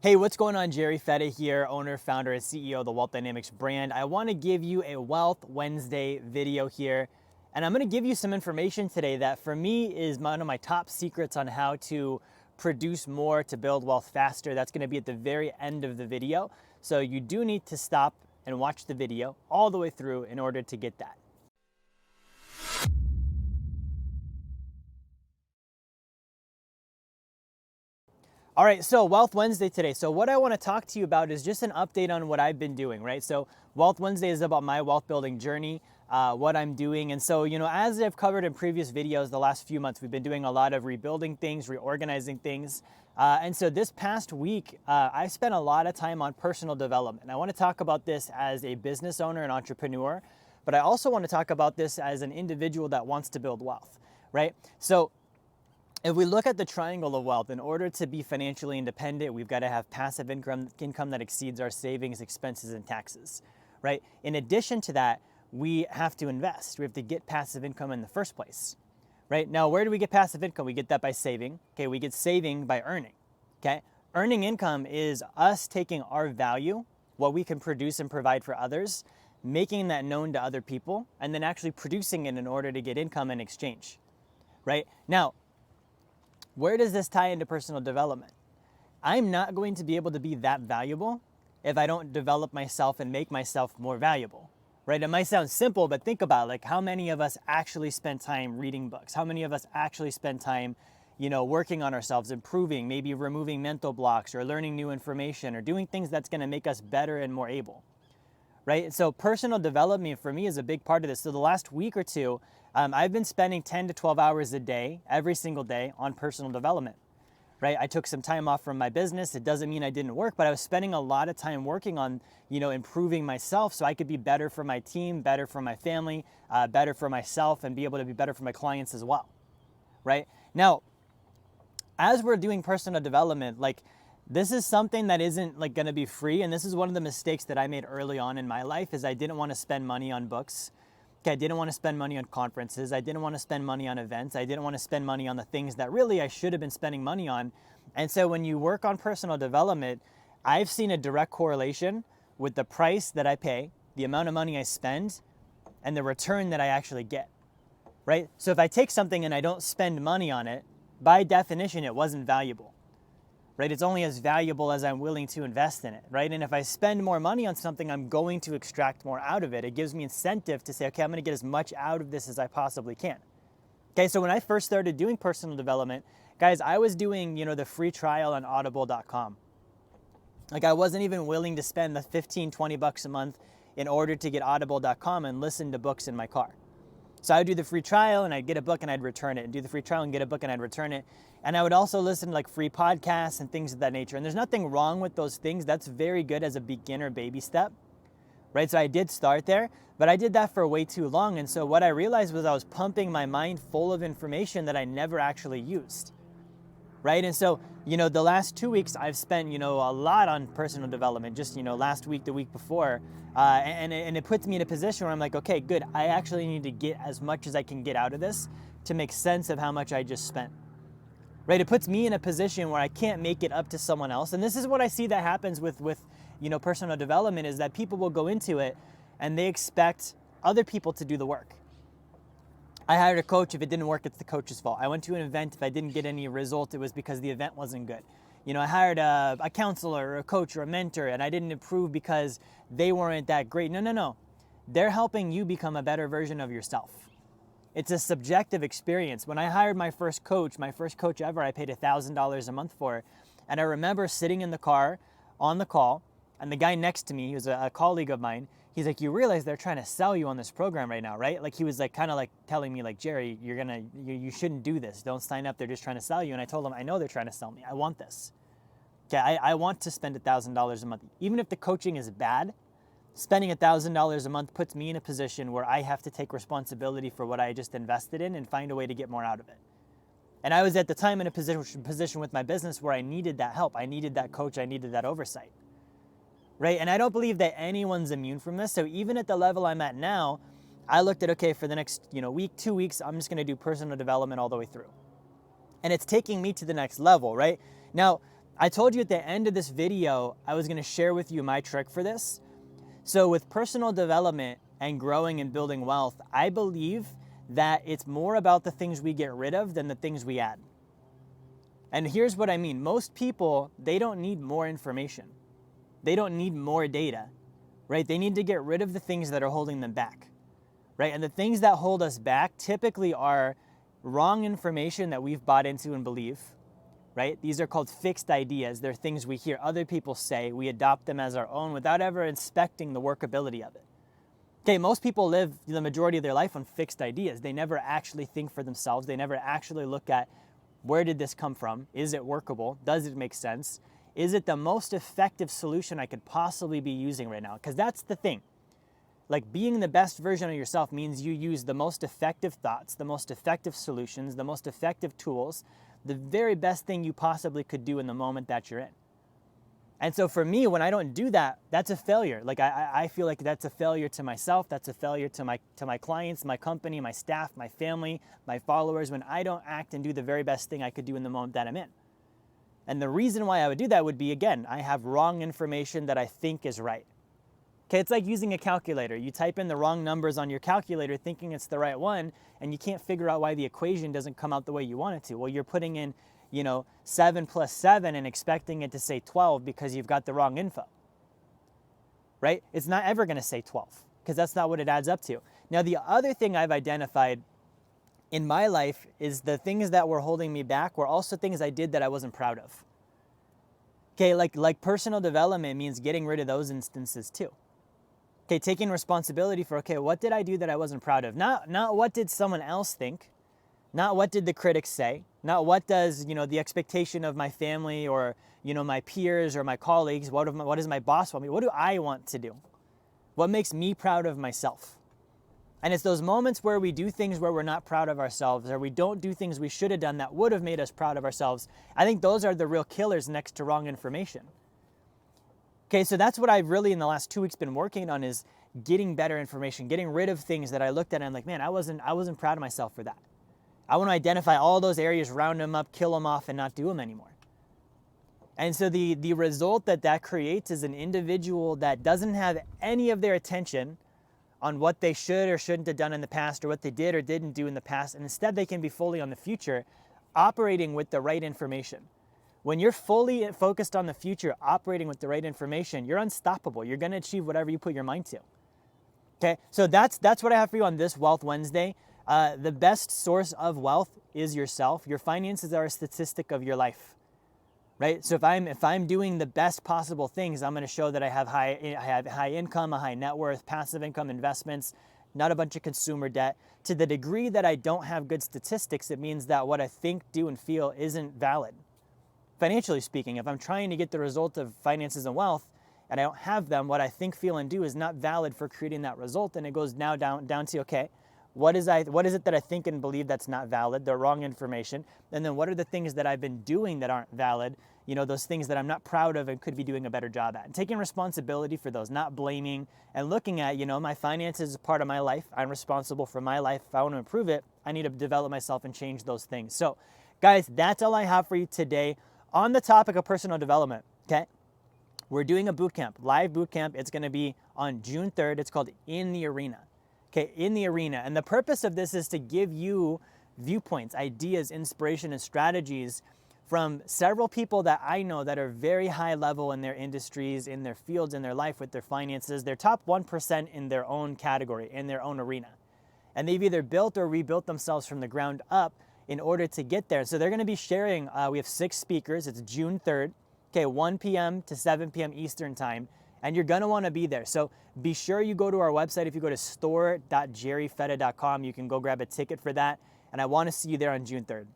Hey, what's going on? Jerry Fetta here, owner, founder, and CEO of the Wealth Dynamics brand. I want to give you a Wealth Wednesday video here, and I'm going to give you some information today that for me is one of my top secrets on how to produce more to build wealth faster. That's going to be at the very end of the video. So you do need to stop and watch the video all the way through in order to get that. All right, so Wealth Wednesday today. So what I want to talk to you about is just an update on what I've been doing, right? So Wealth Wednesday is about my wealth building journey, what I'm doing. And so, as I've covered in previous videos the last few months, we've been doing a lot of rebuilding things, reorganizing things. And so this past week, I spent a lot of time on personal development. I want to talk about this as a business owner and entrepreneur, but I also want to talk about this as an individual that wants to build wealth, right? So if we look at the triangle of wealth, in order to be financially independent, we've got to have passive income that exceeds our savings, expenses, and taxes, right? In addition to that, we have to invest. We have to get passive income in the first place, right? Now, where do we get passive income? We get that by saving, okay? We get saving by earning, okay? Earning income is us taking our value, what we can produce and provide for others, making that known to other people, and then actually producing it in order to get income in exchange, right? Now, where does this tie into personal development? I'm not going to be able to be that valuable if I don't develop myself and make myself more valuable, right? It might sound simple, but think about like how many of us actually spend time reading books? How many of us actually spend time, working on ourselves, improving, maybe removing mental blocks or learning new information or doing things that's going to make us better and more able, right? So personal development for me is a big part of this. So the last week or two, I've been spending 10 to 12 hours a day, every single day, on personal development, right? I took some time off from my business. It doesn't mean I didn't work, but I was spending a lot of time working on, improving myself so I could be better for my team, better for my family, better for myself, and be able to be better for my clients as well, right? Now, as we're doing personal development, this is something that isn't going to be free. And this is one of the mistakes that I made early on in my life is I didn't want to spend money on books. Okay, I didn't want to spend money on conferences. I didn't want to spend money on events. I didn't want to spend money on the things that really I should have been spending money on. And so when you work on personal development, I've seen a direct correlation with the price that I pay, the amount of money I spend, and the return that I actually get, right? So if I take something and I don't spend money on it, by definition, it wasn't valuable, right? It's only as valuable as I'm willing to invest in it, right? And if I spend more money on something, I'm going to extract more out of it. It gives me incentive to say, okay, I'm going to get as much out of this as I possibly can. Okay, so when I first started doing personal development, guys, I was doing, the free trial on audible.com. I wasn't even willing to spend the 15, 20 bucks a month in order to get audible.com and listen to books in my car. So I would do the free trial and I'd get a book and I'd return it, and do the free trial and get a book and I'd return it. And I would also listen to free podcasts and things of that nature. And there's nothing wrong with those things. That's very good as a beginner baby step, right? So I did start there, but I did that for way too long. And so what I realized was I was pumping my mind full of information that I never actually used, right? And so, the last 2 weeks I've spent, a lot on personal development, just, last week, the week before, and it puts me in a position where I'm like, okay, good. I actually need to get as much as I can get out of this to make sense of how much I just spent, right? It puts me in a position where I can't make it up to someone else. And this is what I see that happens with personal development, is that people will go into it and they expect other people to do the work. I hired a coach. If it didn't work, it's the coach's fault. I went to an event. If I didn't get any result, it was because the event wasn't good. I hired a counselor or a coach or a mentor, and I didn't improve because they weren't that great. No. They're helping you become a better version of yourself. It's a subjective experience. When I hired my first coach ever, I paid $1,000 a month for. And I remember sitting in the car on the call, and the guy next to me, he was a colleague of mine, he's like, you realize they're trying to sell you on this program right now, right? He was kind of telling me Jerry, you shouldn't do this. Don't sign up. They're just trying to sell you. And I told him, I know they're trying to sell me. I want this. Okay, I want to spend $1,000 a month. Even if the coaching is bad, spending $1,000 a month puts me in a position where I have to take responsibility for what I just invested in and find a way to get more out of it. And I was at the time in a position with my business where I needed that help. I needed that coach. I needed that oversight. Right? And I don't believe that anyone's immune from this. So even at the level I'm at now, I looked at, okay, for the next, week, 2 weeks, I'm just going to do personal development all the way through. And it's taking me to the next level, right? Now, I told you at the end of this video, I was gonna share with you my trick for this. So with personal development and growing and building wealth, I believe that it's more about the things we get rid of than the things we add. And here's what I mean. Most people, they don't need more information. They don't need more data, right? They need to get rid of the things that are holding them back, right? And the things that hold us back typically are wrong information that we've bought into and believe, right? These are called fixed ideas. They're things we hear other people say. We adopt them as our own without ever inspecting the workability of it. Okay, most people live the majority of their life on fixed ideas. They never actually think for themselves. They never actually look at, where did this come from? Is it workable? Does it make sense? Is it the most effective solution I could possibly be using right now? Because that's the thing. Like, being the best version of yourself means you use the most effective thoughts, the most effective solutions, the most effective tools, the very best thing you possibly could do in the moment that you're in. And so for me, when I don't do that, that's a failure. Like, I feel like that's a failure to myself. That's a failure to my clients, my company, my staff, my family, my followers, when I don't act and do the very best thing I could do in the moment that I'm in. And the reason why I would do that would be, again, I have wrong information that I think is right. Okay, it's like using a calculator. You type in the wrong numbers on your calculator thinking it's the right one, and you can't figure out why the equation doesn't come out the way you want it to. Well, you're putting in 7 plus 7 and expecting it to say 12 because you've got the wrong info, right? It's not ever going to say 12 because that's not what it adds up to. Now, the other thing I've identified in my life is the things that were holding me back were also things I did that I wasn't proud of. Okay, like personal development means getting rid of those instances too. Okay, taking responsibility for, okay, what did I do that I wasn't proud of? Not what did someone else think, not what did the critics say, not what does, the expectation of my family or, my peers or my colleagues, what does my boss want me? What do I want to do? What makes me proud of myself? And it's those moments where we do things where we're not proud of ourselves, or we don't do things we should have done that would have made us proud of ourselves. I think those are the real killers next to wrong information. Okay, so that's what I've really in the last 2 weeks been working on, is getting better information, getting rid of things that I looked at and I'm like, man, I wasn't proud of myself for that. I want to identify all those areas, round them up, kill them off, and not do them anymore. And so the result that creates is an individual that doesn't have any of their attention on what they should or shouldn't have done in the past, or what they did or didn't do in the past, and instead they can be fully on the future, operating with the right information. When you're fully focused on the future, operating with the right information, you're unstoppable. You're going to achieve whatever you put your mind to. Okay, so that's what I have for you on this Wealth Wednesday. The best source of wealth is yourself. Your finances are a statistic of your life, right? So if I'm doing the best possible things, I'm going to show that I have high income, a high net worth, passive income, investments, not a bunch of consumer debt. To the degree that I don't have good statistics, it means that what I think, do, and feel isn't valid. Financially speaking, if I'm trying to get the result of finances and wealth and I don't have them, what I think, feel, and do is not valid for creating that result. And it goes now down to, okay, what is it that I think and believe that's not valid, the wrong information? And then what are the things that I've been doing that aren't valid? Those things that I'm not proud of and could be doing a better job at. And taking responsibility for those, not blaming, and looking at, my finances is part of my life. I'm responsible for my life. If I want to improve it, I need to develop myself and change those things. So guys, that's all I have for you today. On the topic of personal development, okay, we're doing a boot camp, live boot camp. It's going to be on June 3rd. It's called In the Arena. Okay, In the Arena. And the purpose of this is to give you viewpoints, ideas, inspiration, and strategies from several people that I know that are very high level in their industries, in their fields, in their life, with their finances. They're top 1% in their own category, in their own arena. And they've either built or rebuilt themselves from the ground up in order to get there. So they're going to be sharing, we have 6 speakers. It's June 3rd, okay, 1 p.m. to 7 p.m. Eastern time, and you're going to want to be there. So be sure you go to our website. If you go to store.jerryfetta.com, you can go grab a ticket for that, and I want to see you there on June 3rd.